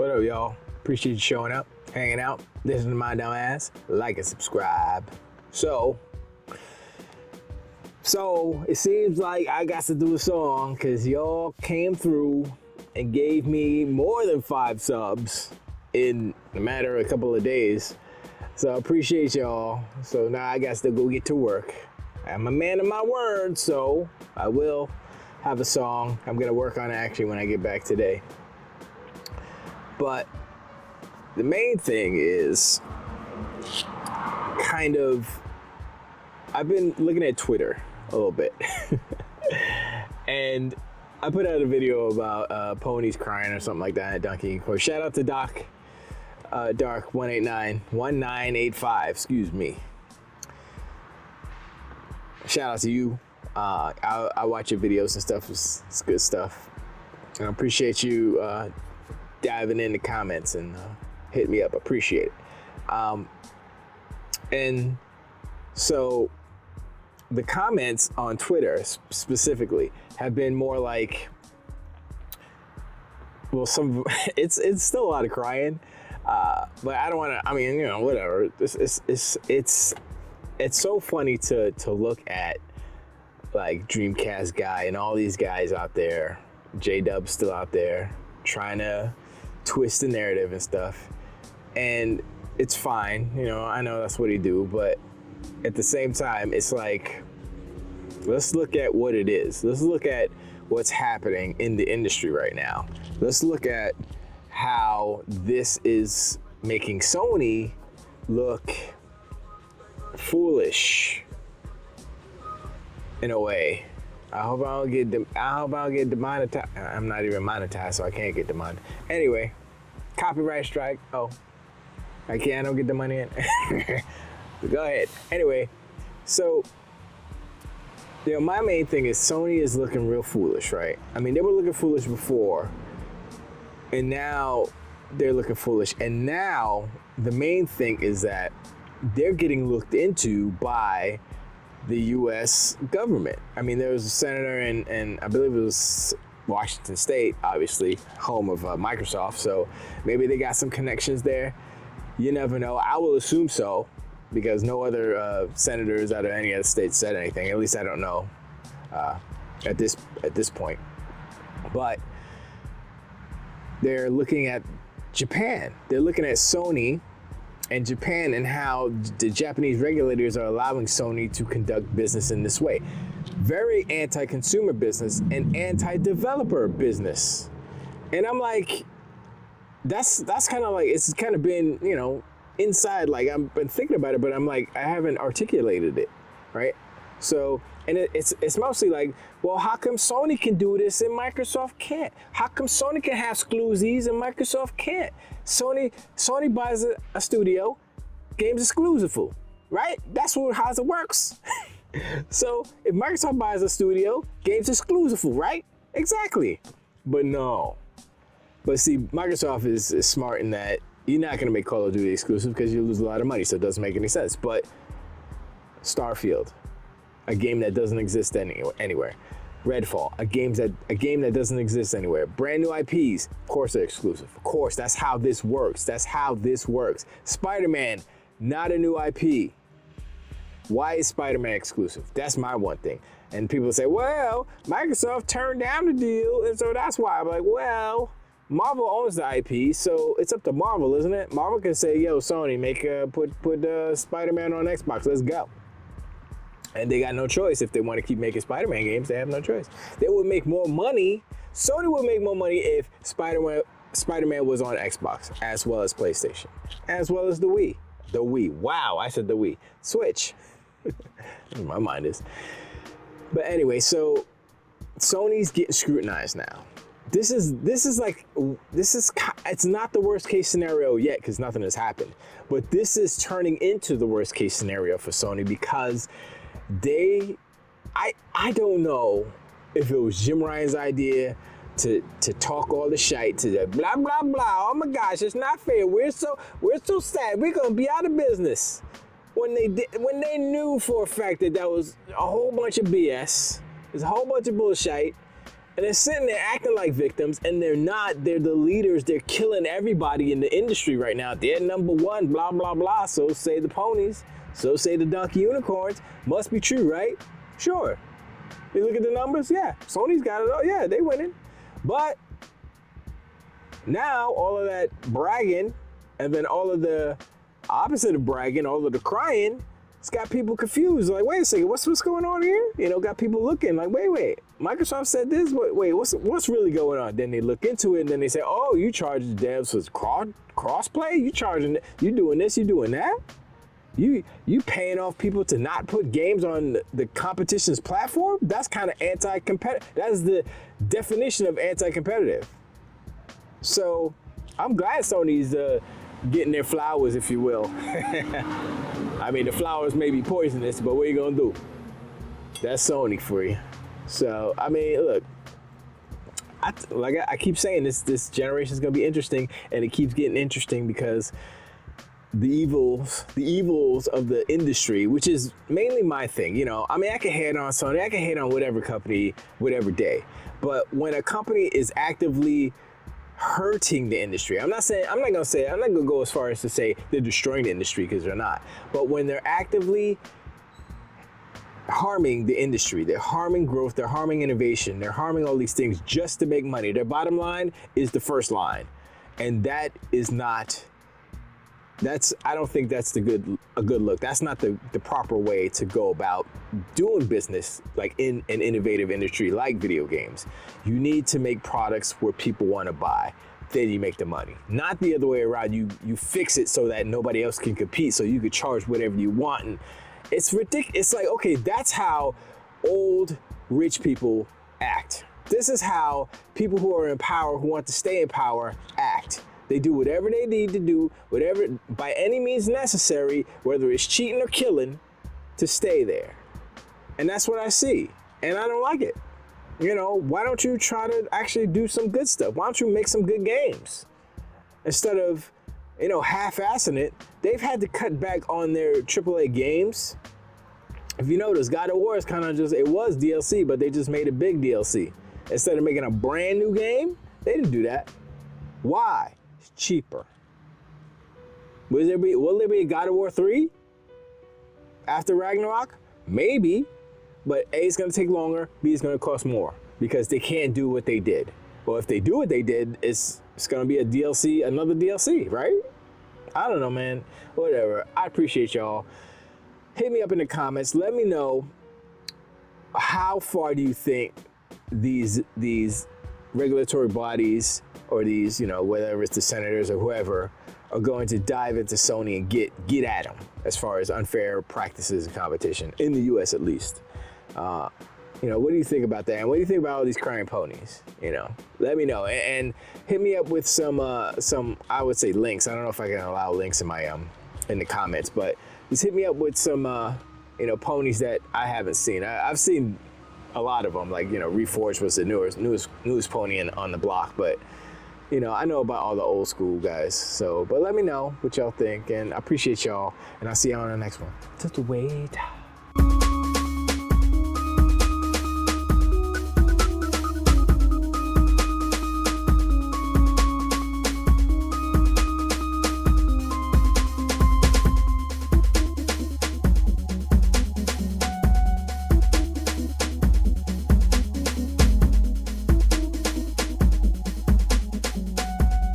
What up, y'all? Appreciate you showing up, hanging out, listening to my dumb ass. Like and subscribe. So it seems like I got to do a song because y'all came through and gave me more than 5 subs in a matter of a couple of days. So I appreciate y'all. So now I got to go get to work. I'm a man of my word, so I will have a song. I'm gonna work on it actually when I get back today. But the main thing is I've been looking at Twitter a little bit. And I put out a video about ponies crying or something like that at Donkey Unicorns. Shout out to Dark 1985, excuse me. Shout out to you. I watch your videos and stuff. It's good stuff. And I appreciate you diving in the comments and hit me up. Appreciate it. And so the comments on Twitter specifically have been more like, well, it's still a lot of crying, but I don't want to. I mean, you know, whatever. It's so funny to look at like Dreamcast guy and all these guys out there, J-Dub's still out there trying to twist the narrative and stuff, and it's fine, you know, I know that's what he do, but at the same time, it's like, let's look at what it is. Let's look at what's happening in the industry right now. Let's look at how this is making Sony look foolish in a way. I hope I don't get demonetized. I'm not even monetized, so I can't get demonetized. Anyway, copyright strike. Oh, I don't get the money in. Go ahead. Anyway, so you know, my main thing is Sony is looking real foolish, right? I mean, they were looking foolish before, and now they're looking foolish. And now the main thing is that they're getting looked into by the U.S. government. I mean, there was a senator in I believe it was Washington State, obviously, home of Microsoft. So maybe they got some connections there. You never know. I will assume so, because no other senators out of any other state said anything. At least I don't know at this point. But they're looking at Japan. They're looking at Sony and Japan and how the Japanese regulators are allowing Sony to conduct business in this way. Very anti-consumer business and anti-developer business. And I'm like, that's kind of like, it's kind of been, you know, inside, like I've been thinking about it, but I'm like, I haven't articulated it, right? So, and it's mostly like, well, how come Sony can do this and Microsoft can't? How come Sony can have exclusives and Microsoft can't? Sony buys a studio, game's exclusive, right? That's how it works. So if Microsoft buys a studio, game's exclusive, right? Exactly. But no. But see, Microsoft is smart in that you're not going to make Call of Duty exclusive because you lose a lot of money, so it doesn't make any sense. But Starfield, a game that doesn't exist anywhere. Redfall, a game that doesn't exist anywhere. Brand new IPs, of course they're exclusive. Of course, that's how this works. Spider-Man, not a new IP. Why is Spider-Man exclusive? That's my one thing. And people say, well, Microsoft turned down the deal, and so that's why. I'm like, well, Marvel owns the IP, so it's up to Marvel, isn't it? Marvel can say, yo, Sony, put Spider-Man on Xbox, let's go. And they got no choice. If they want to keep making Spider-Man games, they have no choice. They would make more money. Sony would make more money if Spider-Man was on Xbox, as well as PlayStation, as well as the Wii. The Wii. Wow, I said the Wii. Switch. My mind is. But anyway, so Sony's getting scrutinized now. It's not the worst case scenario yet because nothing has happened. But this is turning into the worst case scenario for Sony because I don't know if it was Jim Ryan's idea to talk all the shite, to blah blah blah. Oh my gosh, it's not fair. We're so sad. We're gonna be out of business. When they knew for a fact that was a whole bunch of BS, there's a whole bunch of bullshit, And they're sitting there acting like victims, and they're not. They're the leaders. They're killing everybody in the industry right now. They're number one, blah, blah, blah. So say the ponies. So say the donkey unicorns. Must be true, right? Sure. You look at the numbers, yeah. Sony's got it all. Yeah, they winning. But now all of that bragging, and then all of the opposite of bragging, all of the crying, it's got people confused. Like, wait a second, what's going on here? You know, got people looking like, wait. Microsoft said this. Wait, what's really going on? Then they look into it, and then they say, oh, you charge the devs for crossplay? You doing this? You doing that? You paying off people to not put games on the competition's platform? That's kind of anti-competitive. That is the definition of anti-competitive. So I'm glad Sony's getting their flowers, if you will. I mean, the flowers may be poisonous, but what are you gonna do? That's Sony for you. So, I mean, look, I keep saying this generation is gonna be interesting, and it keeps getting interesting because the evils of the industry, which is mainly my thing. You know, I mean, I can hate on Sony, I can hate on whatever company, whatever day, but when a company is actively hurting the industry, I'm not gonna go as far as to say they're destroying the industry, because they're not. But when they're actively harming the industry, they're harming growth, they're harming innovation, they're harming all these things just to make money. Their bottom line is the first line, and that is not. I don't think that's a good look. That's not the proper way to go about doing business, like in an innovative industry like video games. You need to make products where people want to buy. Then you make the money. Not the other way around. You fix it so that nobody else can compete, so you could charge whatever you want. And it's ridiculous. It's like, okay, that's how old rich people act. This is how people who are in power, who want to stay in power, act. They do whatever they need to do, whatever, by any means necessary, whether it's cheating or killing, to stay there. And that's what I see. And I don't like it. You know, why don't you try to actually do some good stuff? Why don't you make some good games? Instead of, you know, half-assing it. They've had to cut back on their AAA games. If you notice, God of War is kind of just, it was DLC, but they just made a big DLC. Instead of making a brand new game, they didn't do that. Why? It's cheaper. Will there be a God of War 3 after Ragnarok? Maybe, but A, it's gonna take longer, B, it's gonna cost more, because they can't do what they did. Well, if they do what they did, it's gonna be a DLC, another DLC, right? I don't know, man. Whatever. I appreciate y'all. Hit me up in the comments. Let me know, how far do you think these regulatory bodies, or these, you know, whether it's the senators or whoever, are going to dive into Sony and get at them as far as unfair practices and competition in the U.S. at least. You know, what do you think about that? And what do you think about all these crying ponies? You know, let me know, and hit me up with some I would say links. I don't know if I can allow links in my in the comments, but just hit me up with some you know, ponies that I haven't seen. I've seen a lot of them, like, you know, Reforged was the newest pony on the block, but you know, I know about all the old school guys. So, but let me know what y'all think, and I appreciate y'all, and I'll see y'all on the next one. Just wait.